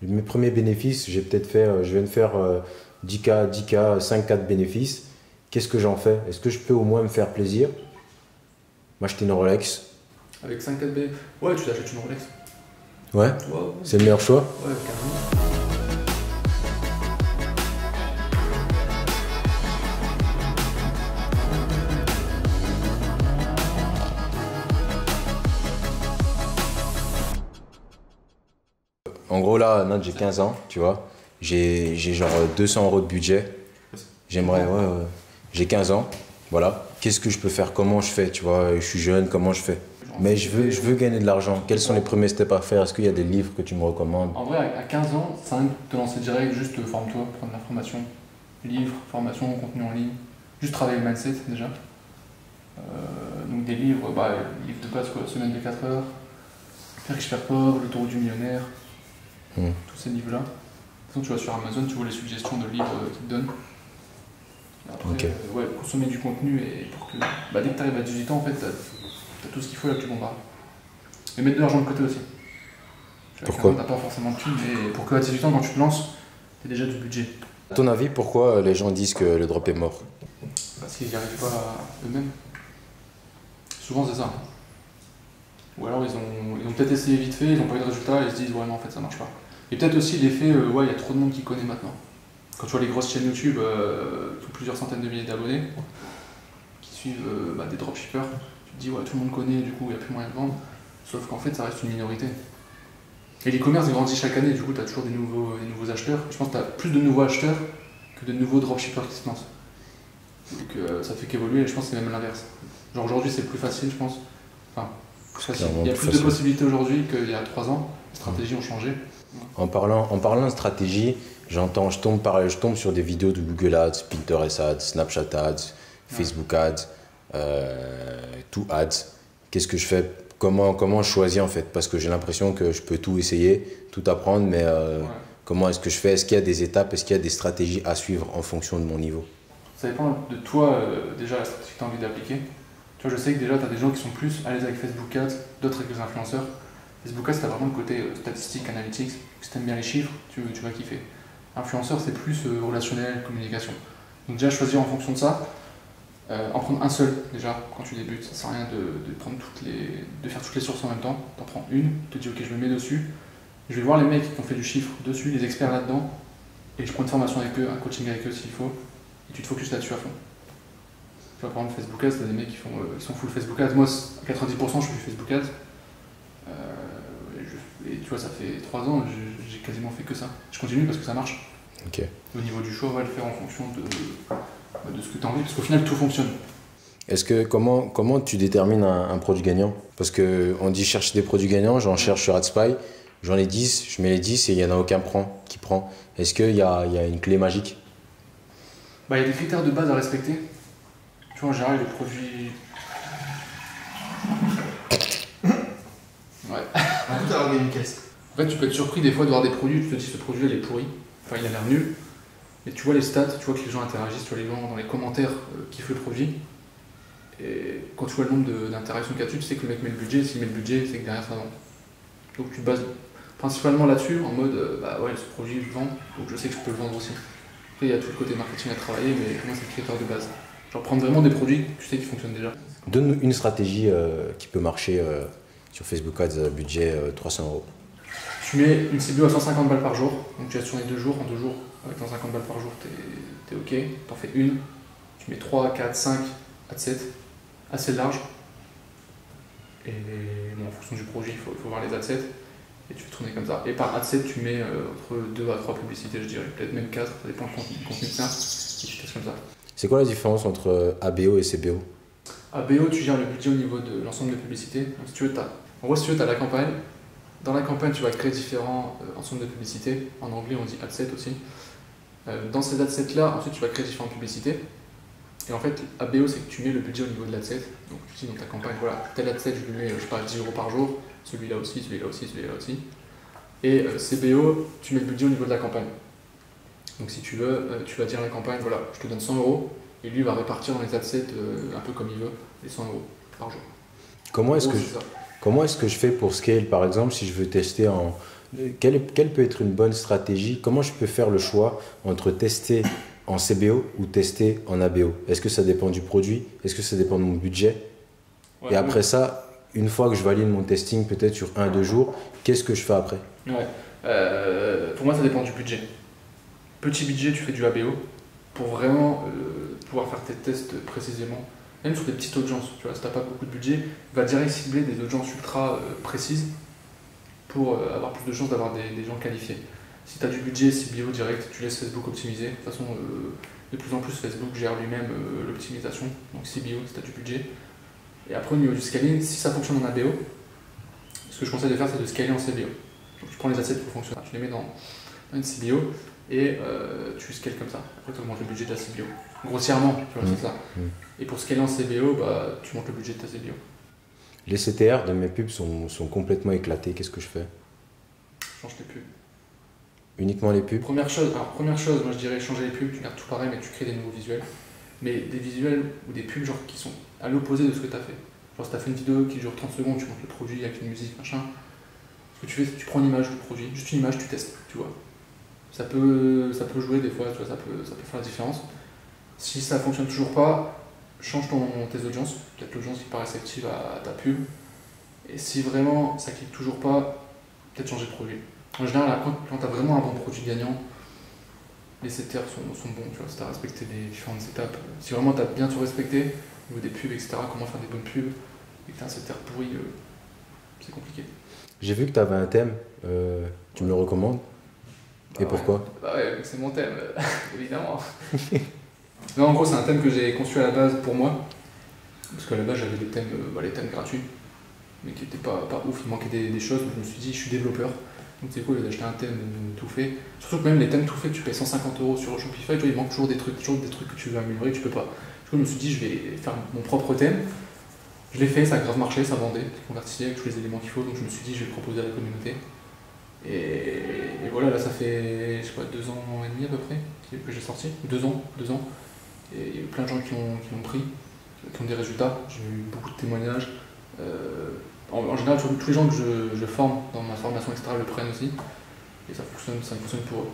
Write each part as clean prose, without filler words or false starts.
Mes premiers bénéfices, j'ai peut-être fait, je viens de faire 10K, 10K, 5K de bénéfices. Qu'est-ce que j'en fais? Est-ce que je peux au moins me faire plaisir? M'acheter une Rolex? Avec 5 4 B, ouais, tu t'achètes une Rolex. Ouais, Ouais, c'est le meilleur choix. ouais, carrément. En gros, là, Nat, j'ai 15 ans, tu vois. J'ai genre 200 € de budget. J'aimerais, ouais, ouais. J'ai 15 ans, voilà. Qu'est-ce que je peux faire? Comment je fais? Tu vois, je suis jeune, comment je fais? Mais je veux gagner de l'argent. Quels sont les premiers steps à faire? Est-ce qu'il y a des livres que tu me recommandes? En vrai, à 15 ans, ça rien de te lancer direct, juste forme-toi, prendre de la formation. Livres, formation, contenu en ligne. Juste travailler le mindset déjà. Donc des livres, livres de base, quoi, Semaine de 4 heures, Faire riche, faire pauvre, L'autoroute du millionnaire, tous ces livres-là. De toute façon, tu vas sur Amazon, tu vois les suggestions de livres qu'ils te donnent. Et après, ouais, consommer du contenu et pour que dès que tu arrives à 18 ans, en fait, t'as tout ce qu'il faut là que tu bombardes. Et mettre de l'argent de côté aussi. Pourquoi? T'as pas forcément de thunes, mais pour que à 18 ans, quand tu te lances, t'as déjà du budget. À ton avis, pourquoi les gens disent que le drop est mort? Parce qu'ils n'y arrivent pas eux-mêmes. Souvent, c'est ça. Ou alors, ils ont peut-être essayé vite fait, ils n'ont pas eu de résultat, et ils se disent, ouais, non, en fait, ça marche pas. Et peut-être aussi l'effet, ouais, il y a trop de monde qui connaît maintenant. Quand tu vois les grosses chaînes YouTube, qui ont plusieurs centaines de milliers d'abonnés, qui suivent des dropshippers, tu te dis, ouais, tout le monde connaît, du coup, il n'y a plus moyen de vendre. Sauf qu'en fait, ça reste une minorité. Et l'e-commerce grandit chaque année, du coup, tu as toujours des nouveaux acheteurs. Je pense que tu as plus de nouveaux acheteurs que de nouveaux dropshippers qui se lancent. Donc ça fait qu'évoluer, et je pense que c'est même l'inverse. Genre aujourd'hui, c'est plus facile, je pense. Enfin, plus facile. Il y a plus de possibilités aujourd'hui qu'il y a 3 ans. Les stratégies ont changé. En parlant de stratégie, je tombe sur des vidéos de Google Ads, Pinterest Ads, Snapchat Ads, Facebook Ads, tout Ads. Qu'est-ce que je fais? Comment je choisis en fait? Parce que j'ai l'impression que je peux tout essayer, tout apprendre, mais comment est-ce que je fais? Est-ce qu'il y a des étapes? Est-ce qu'il y a des stratégies à suivre en fonction de mon niveau? Ça dépend de toi, déjà, la stratégie que tu as envie d'appliquer. Tu vois, je sais que déjà, tu as des gens qui sont plus à l'aise avec Facebook Ads, d'autres avec les influenceurs. Facebook Ads, c'est vraiment le côté statistique, analytics. Si tu aimes bien les chiffres, tu vas kiffer. Influenceur, c'est plus relationnel, communication. Donc déjà, choisir en fonction de ça. En prendre un seul, déjà, quand tu débutes. Ça sert à rien de faire toutes les sources en même temps. Tu en prends une, tu te dis, ok, je me mets dessus. Je vais voir les mecs qui ont fait du chiffre dessus, les experts là-dedans. Et je prends une formation avec eux, un coaching avec eux s'il faut. Et tu te focuses là-dessus à fond. Tu vois, par exemple, Facebook Ads, t'as des mecs qui sont full Facebook Ads. Moi, à 90%, je fais du Facebook Ads. Et tu vois, ça fait 3 ans, j'ai quasiment fait que ça. Je continue parce que ça marche. Okay. Au niveau du choix, on va le faire en fonction de ce que tu as envie, parce qu'au final, tout fonctionne. Comment tu détermines un produit gagnant? Parce qu'on dit chercher des produits gagnants, j'en cherche sur AdSpy, j'en ai 10, je mets les 10 et il n'y en a aucun qui prend. Est-ce qu'il y a une clé magique? Il y a des critères de base à respecter. Tu vois, en général, les produits. Ouais. T'as ramené une caisse. En fait, tu peux être surpris des fois de voir des produits, tu te dis ce produit il est pourri, enfin il a l'air nul, mais tu vois les stats, tu vois que les gens interagissent, tu vois les gens dans les commentaires kiffent le produit, et quand tu vois le nombre d'interactions qu'il y a dessus, tu sais que le mec met le budget, s'il met le budget, c'est que derrière ça vend. Donc tu te bases principalement là-dessus, en mode ouais, ce produit je le vends, donc je sais que je peux le vendre aussi. Après il y a tout le côté marketing à travailler, mais pour moi c'est le critère de base. Genre prendre vraiment des produits que tu sais qui fonctionnent déjà. Donne-nous une stratégie qui peut marcher sur Facebook Ads, budget 300 €. Tu mets une CBO à 150 balles par jour, donc tu as sur les 2 jours, en 2 jours, avec 150 balles par jour, t'es ok, t'en fais une, tu mets 3, 4, 5 ad-sets, assez large, et bon, en fonction du projet, il faut voir les ad-sets, et tu fais tourner comme ça. Et par ad-set, tu mets entre 2 à 3 publicités, je dirais, peut-être même 4, ça dépend du contenu que ça, et tu testes comme ça. C'est quoi la différence entre ABO et CBO? ABO, tu gères le budget au niveau de l'ensemble des publicités, donc si tu veux, t'as la campagne. Dans la campagne, tu vas créer différents ensembles de publicités. En anglais, on dit ad-set aussi. Dans ces ad-sets-là, ensuite, tu vas créer différentes publicités. Et en fait, ABO, c'est que tu mets le budget au niveau de l'ad-set. Donc, tu dis dans ta campagne, voilà, tel ad-set, je lui mets, je sais pas, 10 € par jour. Celui-là aussi, celui-là aussi, celui-là aussi. Et CBO, tu mets le budget au niveau de la campagne. Donc, si tu veux, tu vas dire à la campagne, voilà, je te donne 100 €. Et lui, il va répartir dans les ad-sets un peu comme il veut, les 100 € par jour. Comment est-ce que je fais pour scale, par exemple, si je veux tester Quelle peut être une bonne stratégie? Comment je peux faire le choix entre tester en CBO ou tester en ABO? Est-ce que ça dépend du produit? Est-ce que ça dépend de mon budget? Ouais, Et après ça, une fois que je valide mon testing peut-être sur 1-2 jours, qu'est-ce que je fais après? ouais. Pour moi, ça dépend du budget. Petit budget, tu fais du ABO pour vraiment pouvoir faire tes tests précisément. Même sur des petites audiences, tu vois, si tu n'as pas beaucoup de budget, va direct cibler des audiences ultra précises pour avoir plus de chances d'avoir des gens qualifiés. Si tu as du budget CBO direct, tu laisses Facebook optimiser. De toute façon, de plus en plus, Facebook gère lui-même l'optimisation, donc CBO si tu as du budget. Et après, au niveau du scaling, si ça fonctionne en ABO, ce que je conseille de faire, c'est de scaler en CBO. Donc, tu prends les assets qui fonctionnent, tu les mets dans une CBO et tu scales comme ça. Après, tu augmentes le budget de la CBO. Grossièrement, tu vois, c'est ça. Et pour scaler en CBO, bah, tu montes le budget de ta CBO. Les CTR de mes pubs sont complètement éclatés. Qu'est-ce que je fais? Change tes pubs. Uniquement les pubs? Première chose, moi je dirais changer les pubs, tu gardes tout pareil, mais tu crées des nouveaux visuels. Mais des visuels ou des pubs genre, qui sont à l'opposé de ce que tu as fait. Genre si tu as fait une vidéo qui dure 30 secondes, tu montres le produit avec une musique, machin. Ce que tu fais, c'est que tu prends une image du produit, juste une image, tu testes, tu vois. Ça peut jouer des fois, tu vois, ça peut faire la différence. Si ça fonctionne toujours pas, change tes audiences, peut-être l'audience qui paraît active à ta pub. Et si vraiment ça clique toujours pas, peut-être changer de produit. En général, là, quand tu as vraiment un bon produit gagnant, les CTR sont bons, tu vois, si tu as respecté les différentes étapes. Si vraiment tu as bien tout respecté, au niveau des pubs, etc., comment faire des bonnes pubs, et que tu as un CTR pourri, c'est compliqué. J'ai vu que tu avais un thème. Tu me le recommandes? Et pourquoi? Bah ouais, c'est mon thème, évidemment. Non, en gros, c'est un thème que j'ai conçu à la base pour moi. Parce qu'à la base, j'avais des thèmes, les thèmes gratuits, mais qui n'étaient pas ouf, il manquait des choses. Donc je me suis dit, je suis développeur. Donc c'est cool d'acheter un thème tout fait. Surtout que même les thèmes tout faits, tu payes 150 € sur Shopify, tu vois, il manque toujours des trucs que tu veux améliorer, que tu peux pas. Du coup, je me suis dit, je vais faire mon propre thème. Je l'ai fait, ça a grave marché, ça vendait, ça convertissait avec tous les éléments qu'il faut. Donc je me suis dit, je vais le proposer à la communauté. Et voilà, là ça fait, je sais pas, 2 ans et demi à peu près que j'ai sorti. 2 ans. Et il y a eu plein de gens qui l'ont pris, qui ont des résultats. J'ai eu beaucoup de témoignages. En général, tous les gens que je forme dans ma formation, etc., le prennent aussi. Et ça fonctionne pour eux.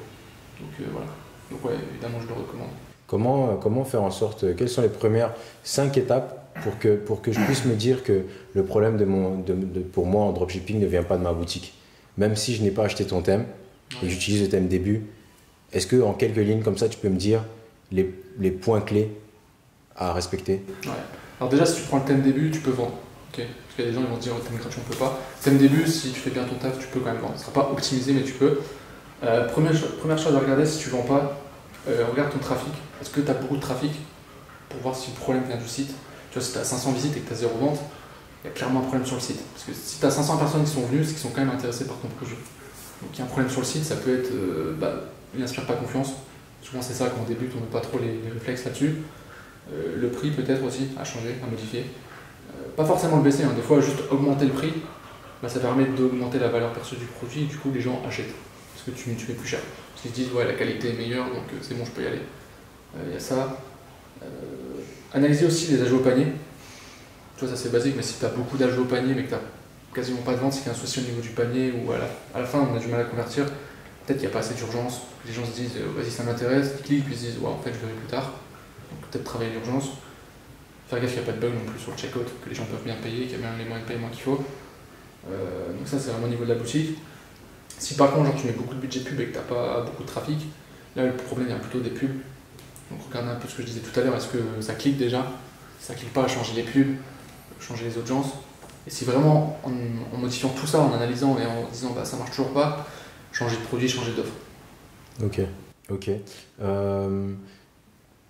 Donc voilà. Donc ouais, évidemment, je le recommande. Comment faire en sorte, quelles sont les premières 5 étapes pour que je puisse me dire que le problème pour moi en dropshipping ne vient pas de ma boutique? Même si je n'ai pas acheté ton thème et que j'utilise le thème début, est-ce que en quelques lignes comme ça, tu peux me dire les points clés à respecter? Ouais. Alors déjà, si tu prends le thème début, tu peux vendre. Okay. Parce qu'il y a des gens qui vont se dire thème gratuit, on peut pas. Thème début, si tu fais bien ton taf, tu peux quand même vendre. Ce ne sera pas optimisé, mais tu peux. Première chose à regarder, si tu ne vends pas, regarde ton trafic. Est-ce que tu as beaucoup de trafic pour voir si le problème vient du site? Tu vois, si tu as 500 visites et que tu as 0 vente, il y a clairement un problème sur le site. Parce que si tu as 500 personnes qui sont venues, c'est qu'ils sont quand même intéressés par ton projet. Donc il y a un problème sur le site, ça peut être il n'inspire pas confiance. Souvent c'est ça, quand on débute, on n'a pas trop les réflexes là-dessus. Le prix peut-être aussi à changer, à modifier. Pas forcément le baisser, hein. Des fois juste augmenter le prix, ça permet d'augmenter la valeur perçue du produit et du coup les gens achètent. Parce que tu mets plus cher. Parce qu'ils se disent ouais la qualité est meilleure donc c'est bon je peux y aller. Il y a ça. Analyser aussi les ajouts au panier. Tu vois ça c'est basique mais si tu as beaucoup d'ajouts au panier mais que tu n'as quasiment pas de vente, c'est qu'il y a un souci au niveau du panier ou à la fin on a du mal à convertir. Peut-être qu'il n'y a pas assez d'urgence, les gens se disent vas-y ça m'intéresse, ils cliquent puis ils se disent ouais en fait je verrai plus tard. Donc peut-être travailler l'urgence. Faire gaffe qu'il n'y a pas de bug non plus sur le checkout, que les gens peuvent bien payer, qu'il y a bien les moyens de paiement qu'il faut. Donc ça c'est vraiment au niveau de la boutique. Si par contre genre, tu mets beaucoup de budget pub et que tu n'as pas beaucoup de trafic, là le problème vient plutôt des pubs. Donc regardez un peu ce que je disais tout à l'heure, est-ce que ça clique déjà? Si ça clique pas, changer les pubs, changer les audiences. Et si vraiment en modifiant tout ça, en analysant et en disant bah ça marche toujours pas, changer de produit, changer d'offre. Ok.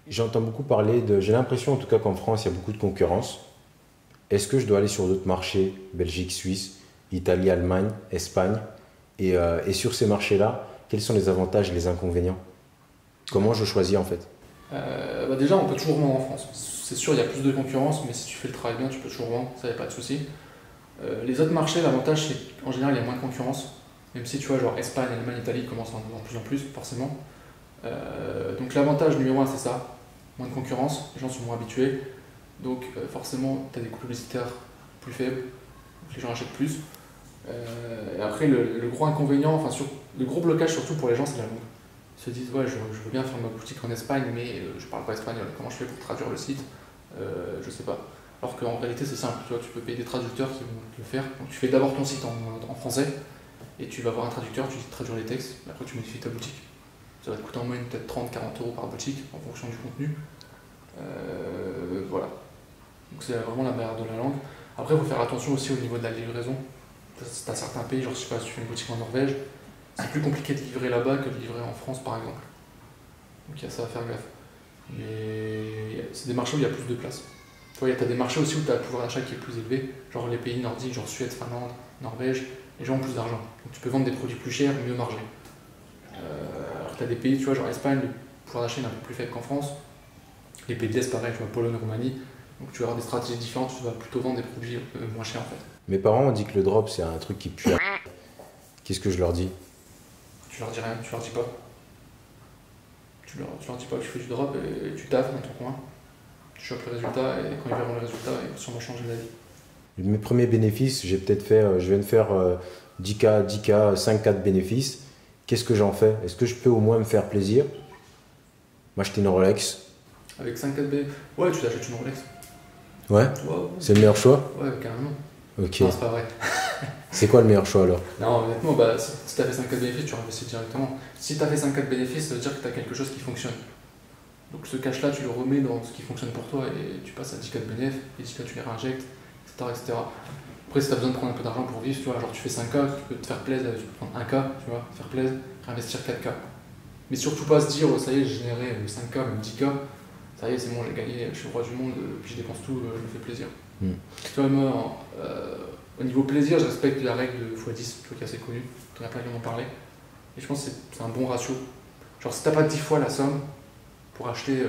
J'entends beaucoup parler j'ai l'impression en tout cas qu'en France, il y a beaucoup de concurrence. Est-ce que je dois aller sur d'autres marchés, Belgique, Suisse, Italie, Allemagne, Espagne, et sur ces marchés-là, quels sont les avantages et les inconvénients? Comment je choisis en fait? Déjà, on peut toujours vendre en France. C'est sûr, il y a plus de concurrence, mais si tu fais le travail bien, tu peux toujours vendre, ça n'y a pas de souci. Les autres marchés, l'avantage, c'est qu'en général, il y a moins de concurrence. Même si tu vois, genre Espagne, Allemagne, Italie commencent à en avoir de plus en plus, forcément. Donc l'avantage numéro 1, c'est ça, moins de concurrence, les gens sont moins habitués. Donc forcément, tu as des coûts publicitaires plus faibles, donc les gens achètent plus. Et après, le gros inconvénient, le gros blocage surtout pour les gens, c'est la langue. Ils se disent, ouais, je veux bien faire ma boutique en Espagne, mais je parle pas espagnol. Comment je fais pour traduire le site? Je sais pas. Alors qu'en réalité, c'est simple. Tu vois, tu peux payer des traducteurs qui vont te le faire. Donc, tu fais d'abord ton site en français, et tu vas voir un traducteur, tu traduis les textes, et après tu modifies ta boutique. Ça va te coûter en moyenne peut-être 30-40 euros par boutique, en fonction du contenu. Voilà. Donc c'est vraiment la barrière de la langue. Après, il faut faire attention aussi au niveau de la livraison. Tu as certains pays, genre je sais pas, si tu fais une boutique en Norvège, c'est plus compliqué de livrer là-bas que de livrer en France par exemple. Donc il y a ça à faire gaffe. Mais c'est des marchés où il y a plus de place. Tu vois, tu as des marchés aussi où tu as le pouvoir d'achat qui est plus élevé, genre les pays nordiques, genre Suède, Finlande, Norvège, les gens ont plus d'argent. Donc tu peux vendre des produits plus chers, mieux margés. Alors que tu as des pays, tu vois, genre Espagne, le pouvoir d'achat est un peu plus faible qu'en France. Les pays de l'Est, pareil, tu vois, Pologne, Roumanie. Donc tu vas avoir des stratégies différentes, tu vas plutôt vendre des produits moins chers en fait. Mes parents ont dit que le drop c'est un truc qui pue. Qu'est-ce que je leur dis? Tu leur dis rien, tu leur dis pas. Tu leur dis pas que tu fais du drop et tu taffes dans ton coin. Tu chopes le résultat et quand ils verront le résultat, ils vont sûrement changer d'avis. Mes premiers bénéfices, j'ai peut-être fait, je viens de faire 10K, 10K, 5K de bénéfices. Qu'est-ce que j'en fais? Est-ce que je peux au moins me faire plaisir? M'acheter une Rolex? Avec 5K de bénéfices? Ouais, tu t'achètes une Rolex. Ouais? Wow. C'est le meilleur choix? Ouais, carrément. Ok. Non, c'est pas vrai. C'est quoi le meilleur choix alors? Non, honnêtement, si tu as fait 5K de bénéfices, tu investis directement. Si tu as fait 5K de bénéfices, ça veut dire que tu as quelque chose qui fonctionne. Donc ce cash-là, tu le remets dans ce qui fonctionne pour toi et tu passes à 10K de bénéfices, et 10K tu les réinjectes, etc. Après, si tu as besoin de prendre un peu d'argent pour vivre, tu vois, genre tu fais 5K, tu peux te faire plaisir, tu peux prendre 1K, tu vois, faire plaisir, réinvestir 4K. Mais surtout pas se dire, oh, ça y est, j'ai généré 5K, même 10K, ça y est, c'est bon, j'ai gagné, je suis le roi du monde, puis je dépense tout, je me fais plaisir. Tu vois, moi, au niveau plaisir, je respecte la règle de x10, tu vois, qui est assez connue, tu n'as pas vraiment parlé. Et je pense que c'est un bon ratio. Genre, si t'as pas 10 fois la somme pour acheter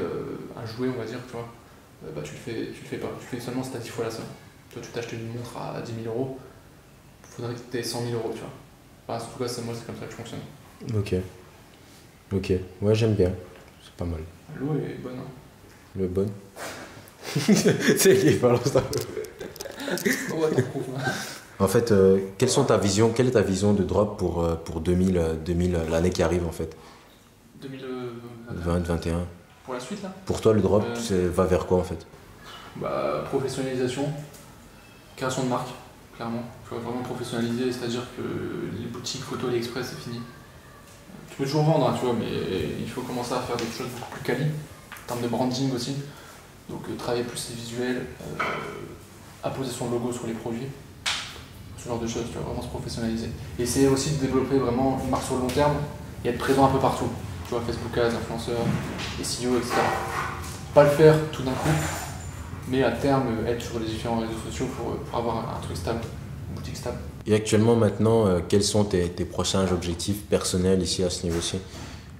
un jouet, on va dire, tu vois, tu le fais pas. Tu le fais seulement si t'as 10 fois la somme. Toi, tu t'achètes une montre à 10 000 euros, il faudrait que tu aies 100 000 euros, tu vois. Enfin, en tout cas, moi, c'est comme ça que je fonctionne. Ok. Ok. Ouais, j'aime bien. C'est pas mal. L'eau est bonne, hein. Le bon. C'est qui parle ça. Ouais, t'en trouves, hein. En fait, quelle est ta vision de drop pour 2000, l'année qui arrive en fait? 2021. Pour la suite, là? Pour toi, le drop va vers quoi en fait? Professionnalisation, création de marque, clairement. Tu vas vraiment professionnaliser, c'est-à-dire que les boutiques photo AliExpress, c'est fini. Tu peux toujours vendre, hein, tu vois, mais il faut commencer à faire des choses beaucoup plus quali, en termes de branding aussi. Donc travailler plus les visuels, apposer son logo sur les produits, ce genre de choses, tu vas vraiment se professionnaliser. Et c'est aussi de développer vraiment une marque sur le long terme et être présent un peu partout. Tu vois, Facebook Ads, influenceurs, SEO, etc. Pas le faire tout d'un coup, mais à terme être sur les différents réseaux sociaux pour avoir un truc stable, une boutique stable. Et actuellement maintenant, quels sont tes prochains objectifs personnels ici à ce niveau-ci?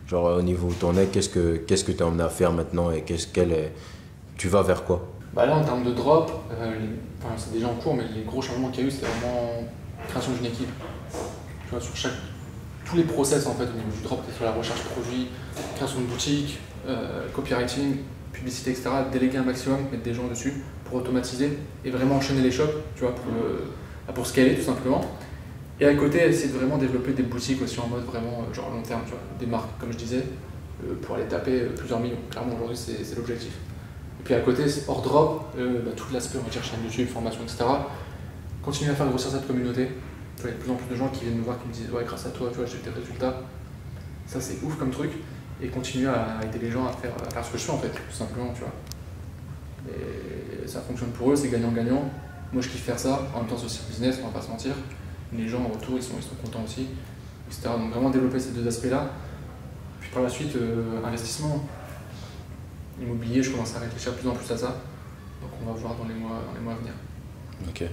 Genre au niveau où tu en es, qu'est-ce que tu es emmené à faire maintenant et tu vas vers quoi? Là en termes de drop, c'est déjà en cours, mais les gros changements qu'il y a eu, c'était vraiment création d'une équipe. Tu vois, sur tous les process en fait au niveau du drop, que ce soit la recherche produit, création de boutique, copywriting, publicité, etc. Déléguer un maximum, mettre des gens dessus pour automatiser et vraiment enchaîner les shops, tu vois, pour scaler tout simplement. Et à côté, essayer de vraiment développer des boutiques aussi en mode vraiment genre long terme, tu vois, des marques comme je disais, pour aller taper plusieurs millions. Clairement aujourd'hui c'est l'objectif. Et puis à côté, c'est hors drop, tout l'aspect, on va dire chaîne YouTube, formation, etc. Continuer à faire grossir cette communauté. Tu vois, il y a de plus en plus de gens qui viennent me voir qui me disent ouais, grâce à toi, tu vois, j'ai eu des résultats. Ça c'est ouf comme truc. Et continuer à aider les gens à faire ce que je fais en fait, tout simplement, tu vois. Et ça fonctionne pour eux, c'est gagnant-gagnant. Moi je kiffe faire ça, en même temps c'est aussi business, on va pas se mentir. Les gens en retour ils sont contents aussi, etc. Donc vraiment développer ces deux aspects-là. Puis par la suite, investissement. Immobilier, je commence à réfléchir de plus en plus à ça. Donc on va voir dans les mois à venir. Ok.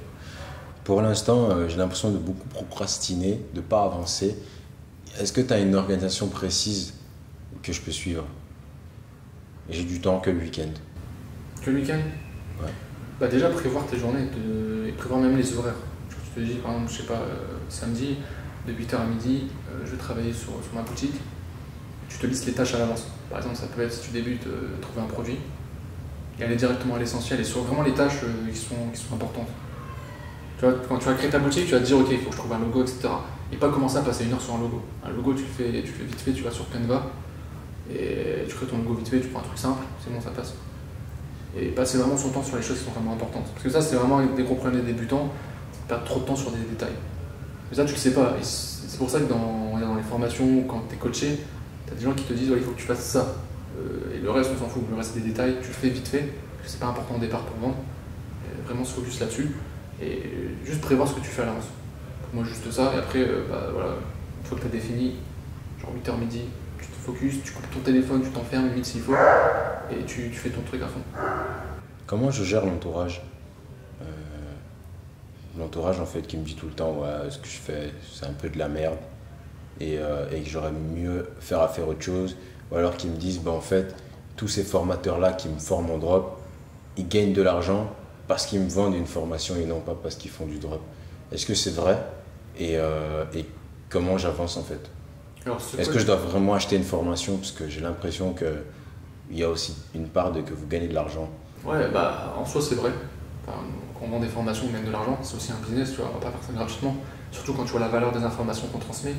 Pour l'instant, j'ai l'impression de beaucoup procrastiner, de ne pas avancer. Est-ce que tu as une organisation précise que je peux suivre? J'ai du temps que le week-end. Que le week-end? Ouais. Déjà prévoir tes journées et prévoir même les horaires. Tu te dis par exemple, je sais pas, samedi, de 8h à midi, je vais travailler sur ma boutique. Tu te listes les tâches à l'avance. Par exemple, ça peut être si tu débutes, trouver un produit et aller directement à l'essentiel et sur vraiment les tâches qui sont importantes. Tu vois, quand tu vas créer ta boutique, tu vas te dire, ok, il faut que je trouve un logo, etc. Et pas commencer à passer 1 heure sur un logo. Un logo, tu le fais vite fait, tu vas sur Canva, et tu crées ton logo vite fait, tu prends un truc simple, c'est bon, ça passe. Et passer vraiment son temps sur les choses qui sont vraiment importantes. Parce que ça, c'est vraiment des gros problèmes des débutants, c'est de perdre trop de temps sur des détails. Mais ça, tu le sais pas. Et c'est pour ça que dans les formations, quand tu es coaché, tu as des gens qui te disent, ouais, il faut que tu fasses ça. Et le reste, on s'en fout. Le reste, c'est des détails, tu le fais vite fait, parce que c'est pas important au départ pour vendre. Et vraiment se focus là-dessus. Et juste prévoir ce que tu fais à l'avance. Moi, juste ça. Et après, voilà, une fois que tu as défini, genre 8h midi, tu te focus, tu coupes ton téléphone, tu t'enfermes limite s'il faut, et tu fais ton truc à fond. Comment je gère l'entourage? L'entourage en fait qui me dit tout le temps ouais, ce que je fais c'est un peu de la merde et que j'aurais mieux faire autre chose, ou alors qu'ils me disent bah, en fait tous ces formateurs là qui me forment en drop ils gagnent de l'argent parce qu'ils me vendent une formation et non pas parce qu'ils font du drop. Est-ce que c'est vrai et comment j'avance en fait? Est-ce que je dois vraiment acheter une formation parce que j'ai l'impression qu'il y a aussi une part de que vous gagnez de l'argent? Ouais, bah en soi c'est vrai. Enfin, quand on vend des formations, on gagne de l'argent, c'est aussi un business, tu vois, on va pas faire ça gratuitement. Surtout quand tu vois la valeur des informations qu'on transmet.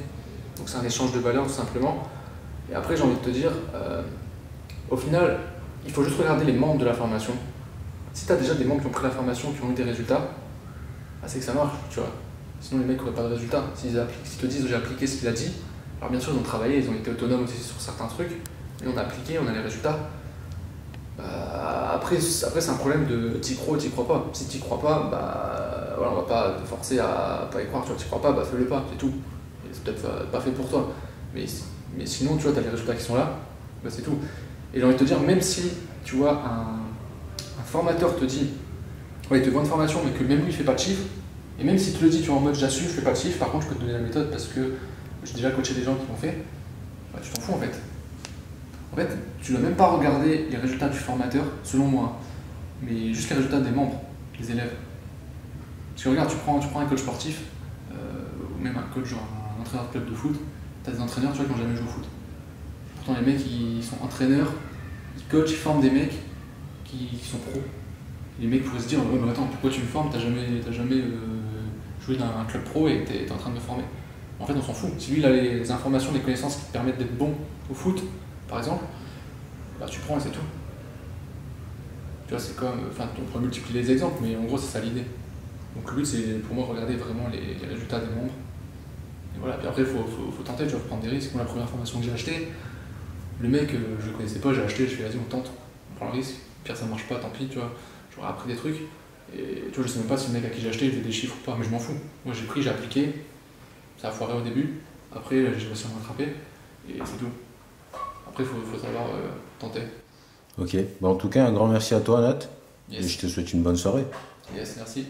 Donc c'est un échange de valeur tout simplement. Et après j'ai envie de te dire, au final, il faut juste regarder les membres de la formation. Si tu as déjà des membres qui ont pris la formation, qui ont eu des résultats, bah, c'est que ça marche, tu vois. Sinon les mecs n'auraient pas de résultats. S'ils te disent j'ai appliqué ce qu'il a dit, alors bien sûr ils ont travaillé, ils ont été autonomes aussi sur certains trucs, mais on a appliqué, on a les résultats. Après c'est un problème de t'y crois ou t'y crois pas. Si t'y crois pas, bah voilà, on va pas te forcer à pas y croire. Tu vois, t'y crois pas, bah fais-le pas, c'est tout. Et c'est peut-être pas fait pour toi. Mais sinon, tu vois, t'as les résultats qui sont là, bah c'est tout. Et j'ai envie de te dire, même si tu vois un formateur te dit, ouais, il te vend une formation, mais que même lui il fait pas de chiffre, et même si tu le dis, tu vois, en mode j'assume, je fais pas de chiffre, par contre je peux te donner la méthode parce que j'ai déjà coaché des gens qui l'ont fait, bah tu t'en fous en fait. En fait, tu ne dois même pas regarder les résultats du formateur, selon moi, mais juste les résultats des membres, des élèves. Parce que regarde, tu prends un coach sportif, ou même un coach, genre un entraîneur de club de foot, tu as des entraîneurs tu vois, qui n'ont jamais joué au foot. Pourtant, les mecs, ils sont entraîneurs, ils coachent, ils forment des mecs qui sont pros. Et les mecs pourraient se dire, oh, mais attends, pourquoi tu me formes, t'as jamais joué dans un club pro et t'es en train de me former. En fait, on s'en fout. Si lui, il a les informations, les connaissances qui te permettent d'être bon au foot, par exemple, bah tu prends et c'est tout. Tu vois, c'est comme, enfin, on pourrait multiplier les exemples, mais en gros, c'est ça l'idée. Donc le but, c'est pour moi regarder vraiment les résultats des membres. Et voilà, puis après, il faut tenter, tu vas prendre des risques. Moi, la première formation que j'ai achetée, le mec, je le connaissais pas, j'ai acheté, je fais vas-y, on tente, on prend le risque. Pire, ça marche pas, tant pis, tu vois. J'aurais appris des trucs. Et tu vois, je sais même pas si le mec à qui j'ai acheté, il faisait des chiffres ou pas, mais je m'en fous. Moi, j'ai pris, j'ai appliqué, ça a foiré au début. Après, j'ai réussi à me rattraper, et c'est tout. Après, il faut savoir tenter. Ok, bah, en tout cas un grand merci à toi Nat, Yes. et je te souhaite une bonne soirée. Yes, merci.